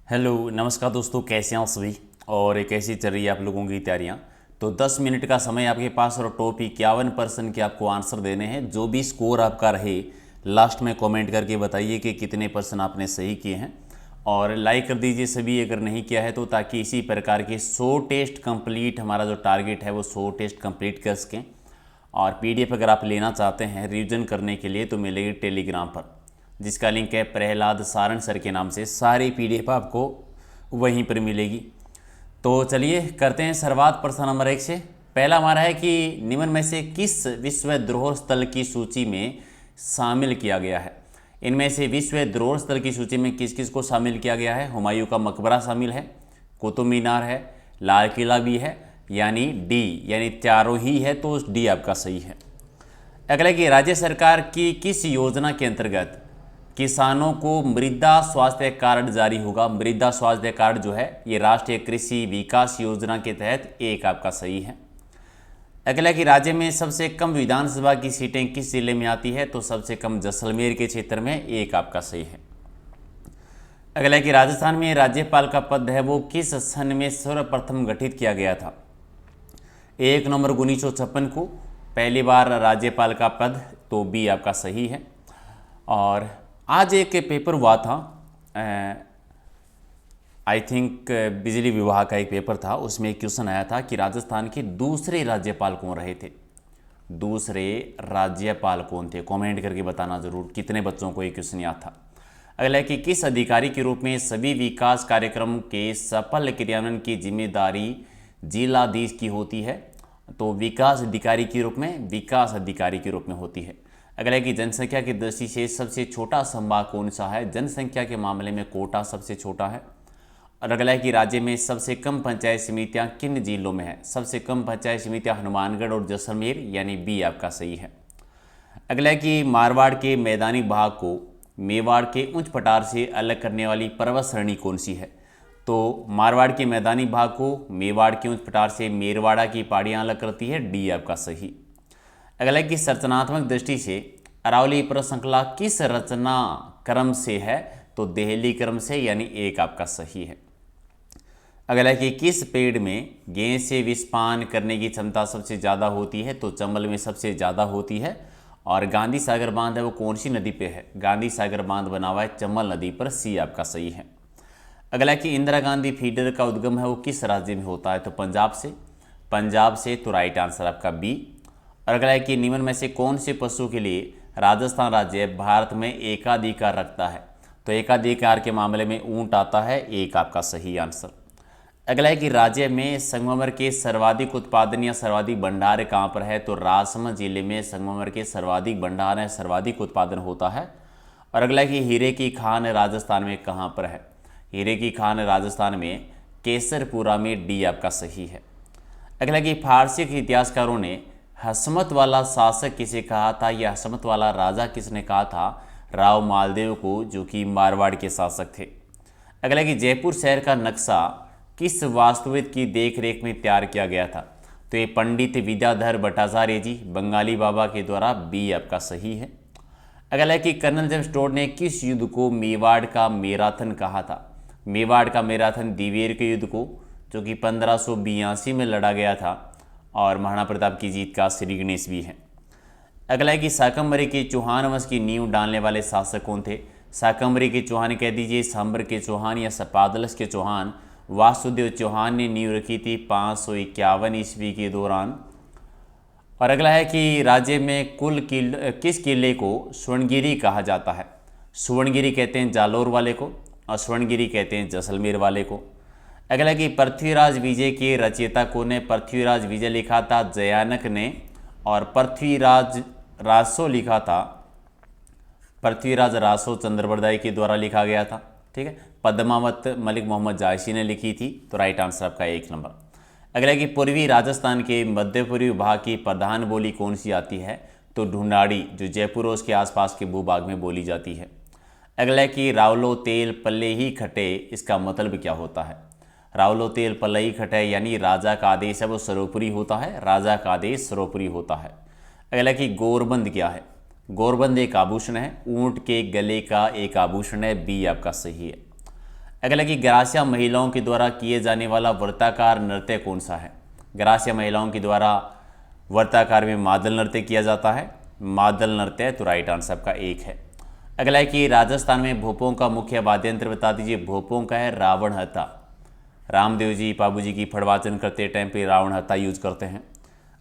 Hello नमस्कार दोस्तों, कैसे हैं आप सभी। और कैसी चल रही है आप लोगों की तैयारियां। तो 10 मिनट का समय आपके पास और टॉप 51% के आपको आंसर देने हैं। जो भी स्कोर आपका रहे लास्ट में कमेंट करके बताइए कि कितने परसेंट आपने सही किए हैं। और लाइक कर दीजिए सभी अगर नहीं किया है तो, ताकि इसी प्रकार के 100 टेस्ट कंप्लीट, हमारा जो टारगेट है वो 100 टेस्ट कंप्लीट कर सकें। और पीडीएफ अगर आप लेना चाहते हैं रिवीजन करने के लिए तो मिलेगी टेलीग्राम पर, जिसका लिंक है प्रहलाद सारण सर के नाम से। सारी पीडीएफ आपको वहीं पर मिलेगी। तो चलिए करते हैं शुरुआत प्रश्न नंबर 1 से। पहला हमारा है कि निम्न में से किस विश्व धरोहर स्थल की सूची में शामिल किया गया है। इनमें से विश्व धरोहर स्थल की सूची में किस किस को शामिल किया गया है। हुमायूं का मकबरा शामिल है, कुतुब मीनार है, लाल किला भी है, यानी डी, यानी चारों ही है, तो डी आपका सही है। अगला कि राज्य सरकार की किस योजना के अंतर्गत किसानों को मृदा स्वास्थ्य कार्ड जारी होगा। मृदा स्वास्थ्य कार्ड जो है ये राष्ट्रीय कृषि विकास योजना के तहत, एक आपका सही है। अगला कि राज्य में सबसे कम विधानसभा की सीटें किस जिले में आती है, तो सबसे कम जैसलमेर के क्षेत्र में, एक आपका सही है। अगला कि राजस्थान में राज्यपाल का पद है वो किस सन में सर्वप्रथम गठित किया गया था। 1 नवंबर 1956 को पहली बार राज्यपाल का पद, तो बी आपका सही है। और आज एक पेपर हुआ था, आई थिंक बिजली विभाग का एक पेपर था, उसमें एक क्वेश्चन आया था कि राजस्थान के दूसरे राज्यपाल कौन रहे थे। दूसरे राज्यपाल कौन थे, कमेंट करके बताना जरूर कितने बच्चों को ये क्वेश्चन याद था। अगला है कि किस अधिकारी के रूप में सभी विकास कार्यक्रम के सफल क्रियान्वयन की जिम्मेदारी जिलाधीश की होती है, तो विकास अधिकारी के रूप में, विकास अधिकारी के रूप में होती है। अगला है कि जनसंख्या की दृष्टि से सबसे छोटा संभाग कौन सा है। जनसंख्या के मामले में कोटा सबसे छोटा है। और अगला है कि राज्य में सबसे कम पंचायत समितियां किन जिलों में है। सबसे कम पंचायत समितियां हनुमानगढ़ और जैसलमेर, यानी बी आपका सही है। अगला है कि मारवाड़ के मैदानी भाग को मेवाड़ के उच्च पठार से अलग करने वाली पर्वत श्रेणी कौन सी है, तो मारवाड़ के मैदानी भाग को मेवाड़ के उच्च पठार से मेरवाड़ा की पहाड़ियाँ अलग करती है, डी आपका सही। अगला है कि संरचनात्मक दृष्टि से अरावली पर्वत श्रृंखला किस रचना क्रम से है, तो देहली क्रम से, यानी एक आपका सही है। अगला है कि किस पेड़ में गेंद से विषपान करने की क्षमता सबसे ज़्यादा होती है, तो चंबल में सबसे ज़्यादा होती है। और गांधी सागर बांध है वो कौन सी नदी पे है। गांधी सागर बांध बना हुआ है चंबल नदी पर, सी आपका सही है। अगला है कि इंदिरा गांधी फीडर का उद्गम है वो किस राज्य में होता है, तो पंजाब से, पंजाब से, तो राइट आंसर आपका बी। और अगला है कि निम्न में से कौन से पशु के लिए राजस्थान राज्य भारत में एकाधिकार रखता है, तो एकाधिकार के मामले में ऊंट आता है, एक आपका सही आंसर। अगला है कि राज्य में संगमरमर के सर्वाधिक उत्पादन या सर्वाधिक भंडार कहाँ पर है, तो राजसमंद जिले में संगमरमर के सर्वाधिक भंडार है, सर्वाधिक उत्पादन होता है। और अगला है कि हीरे की खान राजस्थान में कहाँ पर है। हीरे की खान राजस्थान में केसरपुरा में, डी आपका सही है। अगला कि फारसी के इतिहासकारों ने हसमत वाला शासक किसे कहा था, या हसमत वाला राजा किसने कहा था, राव मालदेव को, जो कि मारवाड़ के शासक थे। अगला कि जयपुर शहर का नक्शा किस वास्तुविद की देखरेख में तैयार किया गया था, तो ये पंडित विद्याधर भट्टाचार्य जी, बंगाली बाबा के द्वारा, बी आपका सही है। अगला है कि कर्नल जेम्स टोड ने किस युद्ध को मेवाड़ का मैराथन कहा था। मेवाड़ का मैराथन दिवेर के युद्ध को, जो कि 1582 में लड़ा गया था, और महाराणा प्रताप की जीत का श्री गणेश भी है। अगला है कि शाकंभरी के चौहान वंश की नींव डालने वाले शासक कौन थे। शाकंभरी के चौहान कह दीजिए, सांबर के चौहान या सपादलस के चौहान। वासुदेव चौहान ने नींव रखी थी 551 ईस्वी के दौरान। और अगला है कि राज्य में किस किले को स्वर्णगिरी कहा जाता है। स्वर्णगिरी कहते हैं जालोर वाले को, और स्वर्णगिरी कहते हैं जैसलमेर वाले को। अगला कि पृथ्वीराज विजय के रचयिता कौन है। पृथ्वीराज विजय लिखा था जयानक ने, और पृथ्वीराज रासो लिखा था, पृथ्वीराज रासो चंद्रबरदाई के द्वारा लिखा गया था। ठीक है, पद्मावत मलिक मोहम्मद जायसी ने लिखी थी, तो राइट आंसर आपका 1 नंबर। अगला कि पूर्वी राजस्थान के मध्य पूर्वी भाग की प्रधान बोली कौन सी आती है, तो ढूंढाड़ी, जो जयपुर और उसके आसपास के भूभाग में बोली जाती है। अगला कि रावलो तेल पल्ले ही खटे, इसका मतलब क्या होता है। रावलो तेल पल्ले ही खटे यानी राजा का आदेश है वो सर्वोपरि होता है, राजा का आदेश सर्वोपरि होता है। अगला कि गोरबंद क्या है। गोरबंद एक आभूषण है, ऊंट के गले का एक आभूषण है, बी आपका सही है। अगला कि ग्रासिया महिलाओं के द्वारा किए जाने वाला वर्ताकार नृत्य कौन सा है। ग्रासिया महिलाओं के द्वारा वर्ताकार में मादल नृत्य किया जाता है, मादल नृत्य, तो राइट आंसर आपका एक है। अगला है कि राजस्थान में भोपों का मुख्य वाद्य यंत्र बता दीजिए। भोपों का है रावण हत्था। रामदेव जी बाबू जी की फड़वाचन करते टाइम पे रावण हत्था यूज करते हैं।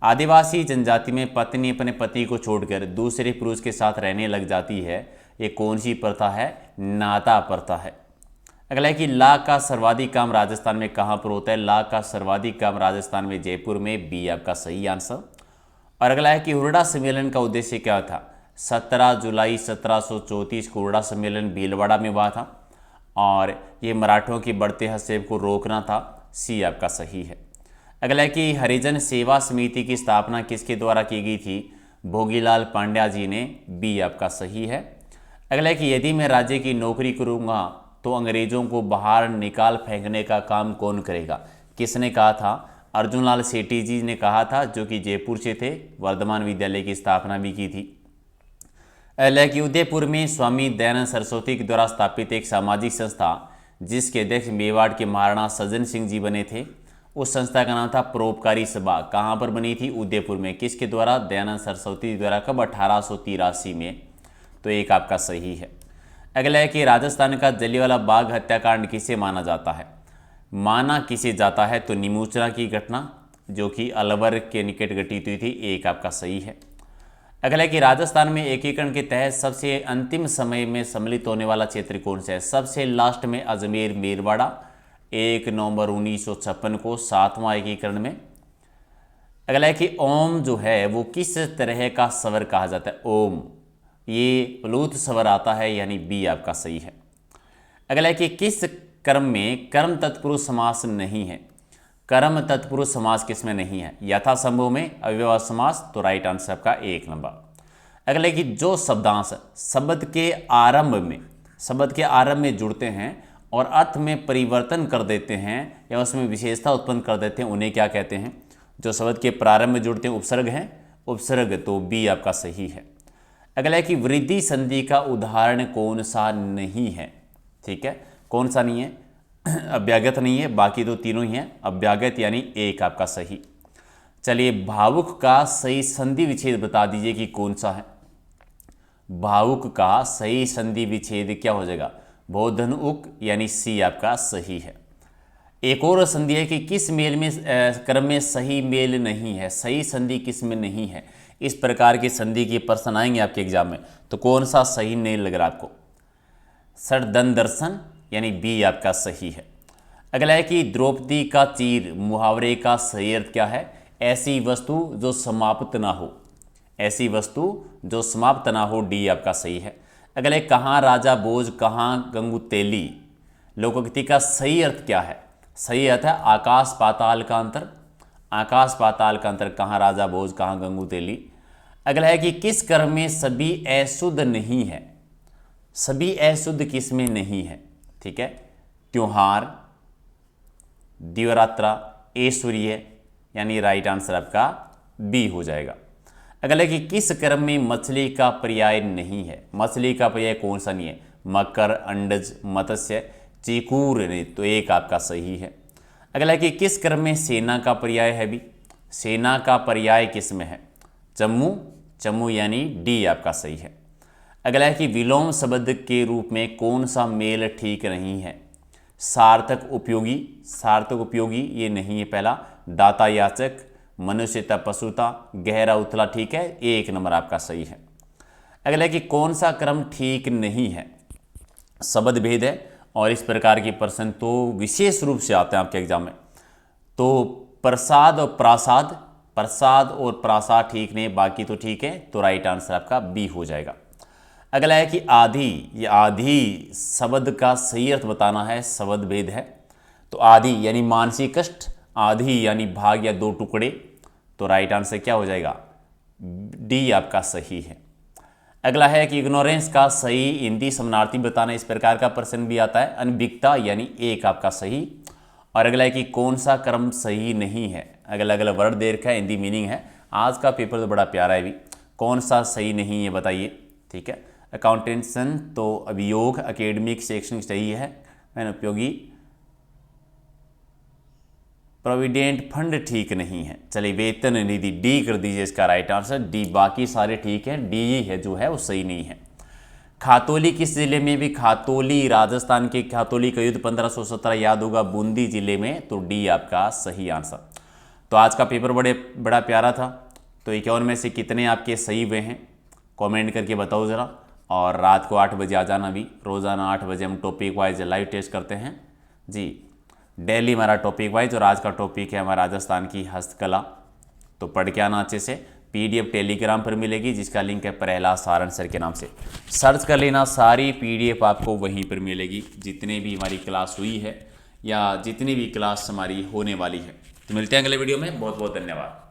आदिवासी जनजाति में पत्नी अपने पति को छोड़कर दूसरे पुरुष के साथ रहने लग जाती है, ये कौन सी प्रथा है? नाता प्रथा है। अगला है कि ला का सर्वाधिक काम राजस्थान में कहाँ पर होता है। ला का सर्वाधिक काम राजस्थान में जयपुर में, बी आपका सही आंसर। और अगला है कि हुरडा सम्मेलन का उद्देश्य क्या था। 17 जुलाई 1734 को हुरडा सम्मेलन भीलवाड़ा में हुआ था और ये मराठों के बढ़ते हस्तक्षेप को रोकना था, सी आपका सही है। अगला है कि हरिजन सेवा समिति की स्थापना किसके द्वारा की गई थी। भोगीलाल पांड्या जी ने, बी आपका सही है। अगला है कि यदि मैं राज्य की नौकरी करूँगा तो अंग्रेजों को बाहर निकाल फेंकने का काम कौन करेगा। किसने कहा था? अर्जुन लाल सेठी जी ने कहा था, जो कि जयपुर से थे, वर्धमान विद्यालय की स्थापना भी की थी। अगला है कि उदयपुर में स्वामी दयानंद सरस्वती के द्वारा स्थापित एक सामाजिक संस्था जिसके अध्यक्ष मेवाड़ के महाराणा सज्जन सिंह जी बने थे, उस संस्था का नाम था परोपकारी सभा। कहाँ पर बनी थी? उदयपुर में। किसके द्वारा? दयानंद सरस्वती द्वारा। कब? 1883 में, तो एक आपका सही है। अगला है कि राजस्थान का जलियांवाला बाग हत्याकांड किसे माना जाता है। माना किसे जाता है? तो निमूचना की घटना जो कि अलवर के निकट घटित हुई थी, एक आपका सही है। अगला है कि राजस्थान में एकीकरण के तहत सबसे अंतिम समय में सम्मिलित होने वाला क्षेत्र कौन सा है। सबसे लास्ट में अजमेर मेरवाड़ा, 1 नवंबर 1956 को 7वां एकीकरण में। अगला है कि ओम जो है वो किस तरह का स्वर कहा जाता है। ओम, ये प्लूत स्वर आता है, यानी बी आपका सही है। अगला है कि किस कर्म में कर्म तत्पुरुष समास नहीं है। कर्म तत्पुरुष समास किसमें नहीं है। यथासंभव में, अव्ययभाव समास, तो राइट आंसर आपका 1 नंबर। अगला है कि जो शब्दांश शब्द के आरंभ में जुड़ते हैं और अर्थ में परिवर्तन कर देते हैं या उसमें विशेषता उत्पन्न कर देते हैं, उन्हें क्या कहते हैं। जो शब्द के प्रारंभ में जुड़ते हैं उपसर्ग हैं, उपसर्ग, तो बी आपका सही है। अगला है कि वृद्धि संधि का उदाहरण कौन सा नहीं है। ठीक है, कौन सा नहीं है? अभ्यागत नहीं है, बाकी तो तीनों ही हैं। अभ्यागत यानी एक आपका सही। चलिए, भावुक का सही संधि विच्छेद बता दीजिए कि कौन सा है। भावुक का सही संधि विच्छेद क्या हो जाएगा? बोधन उक, यानी सी आपका सही है। एक और संधि है कि किस मेल में क्रम में सही मेल नहीं है। सही संधि किस में नहीं है। इस प्रकार की संधि के प्रश्न आएंगे आपके एग्जाम में, तो कौन सा सही नहीं लग रहा आपको? सर दर्शन, यानी बी आपका सही है। अगला है कि द्रौपदी का चीर मुहावरे का सही अर्थ क्या है। ऐसी वस्तु जो समाप्त ना हो, ऐसी वस्तु जो समाप्त ना हो, डी आपका सही है। अगला है कहाँ राजा भोज कहाँ गंगू तेली, लोकोक्ति का सही अर्थ क्या है। सही अर्थ है आकाश पाताल का अंतर। आकाश पाताल का अंतर, कहाँ राजा भोज कहाँ गंगू तेली। अगला है कि किस कर्म में सभी अशुद्ध नहीं है। सभी अशुद्ध किस में नहीं है। ठीक है, त्योहार, दिवरात्रा, ऐश्वर्य, यानी राइट आंसर आपका बी हो जाएगा। अगला है कि किस कर्म में मछली का पर्याय नहीं है। मछली का पर्याय कौन सा नहीं है। मकर, अंडज, मत्स्य, चिकूर नहीं, तो एक आपका सही है। अगला है कि किस कर्म में सेना का पर्याय है भी। सेना का पर्याय किस में है। चम्मू, चम्मू, यानी डी आपका सही है। अगला है कि विलोम शब्द के रूप में कौन सा मेल ठीक नहीं है। सार्थक उपयोगी, सार्थक उपयोगी ये नहीं है पहला। दाता याचक, मनुष्यता पशुता, गहरा उथला, ठीक है, 1 नंबर आपका सही है। अगला है कि कौन सा क्रम ठीक नहीं है। शब्द भेद है और इस प्रकार के प्रश्न तो विशेष रूप से आते हैं आपके एग्जाम में। तो प्रसाद और प्रासाद, प्रसाद और प्रासाद ठीक नहीं, बाकी तो ठीक है, तो राइट आंसर आपका बी हो जाएगा। अगला है कि आधी, ये आधी शब्द का सही अर्थ बताना है, शब्द भेद है। तो आधी यानी मानसिक कष्ट, आधी यानी भाग या 2 टुकड़े, तो राइट आंसर क्या हो जाएगा? डी आपका सही है। अगला है कि इग्नोरेंस का सही हिंदी समानार्थी बताना, इस प्रकार का प्रश्न भी आता है। अनभिज्ञता यानी एक आपका सही। और अगला है कि कौन सा क्रम सही नहीं है। अगला अगला वर्ड दे रखा है, हिंदी मीनिंग है। आज का पेपर तो बड़ा प्यारा है भी। कौन सा सही नहीं है बताइए। ठीक है, अकाउंटेंसन तो अभियोग, एकेडमिक, शैक्षणिक सही है। उपयोगी प्रोविडेंट फंड ठीक नहीं है। चलिए वेतन निधि डी कर दीजिए इसका राइट आंसर, डी। बाकी सारे ठीक हैं, डी ही है जो है वो सही नहीं है। खातौली किस जिले में? भी खातौली राजस्थान के, खातौली का युद्ध 1517 याद होगा बूंदी जिले में, तो डी आपका सही आंसर। तो आज का पेपर बड़ा प्यारा था। तो 51 में से कितने आपके सही हुए हैं कमेंट करके बताओ ज़रा। और रात को 8 बजे आ जाना भी, रोज़ाना 8 बजे हम टॉपिक वाइज लाइव टेस्ट करते हैं जी, डेली हमारा टॉपिक वाइज। और आज का टॉपिक है हमारा राजस्थान की हस्तकला। तो पढ़ के आना अच्छे से। पीडीएफ टेलीग्राम पर मिलेगी जिसका लिंक है प्रहलाद सारन सर के नाम से, सर्च कर लेना। सारी पीडीएफ आपको वहीं पर मिलेगी, जितने भी हमारी क्लास हुई है या जितनी भी क्लास हमारी होने वाली है। तो मिलते हैं अगले वीडियो में। बहुत बहुत धन्यवाद।